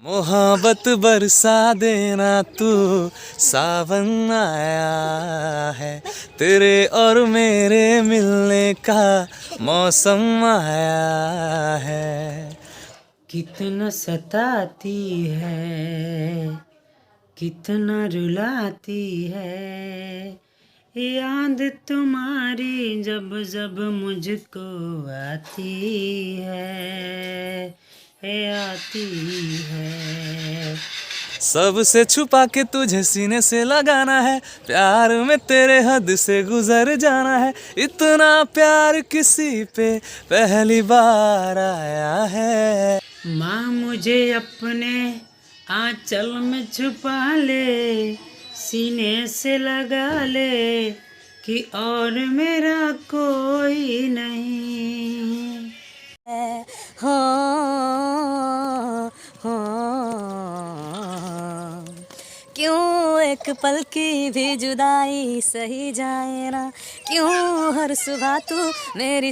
मोहब्बत बरसा देना तू, सावन आया है, तेरे और मेरे मिलने का मौसम आया है। कितना सताती है, कितना रुलाती है याद तुम्हारी, जब जब मुझको आती आती है। सबसे छुपा के तुझे सीने से लगाना है, प्यार में तेरे हद से गुजर जाना है, इतना प्यार किसी पे पहली बार आया है। माँ मुझे अपने आंचल में छुपा ले, सीने से लगा ले कि और मेरा कोई नहीं। हो हो क्यों एक पल की भी जुदाई सही जाए ना, क्यों हर सुबह तू मेरी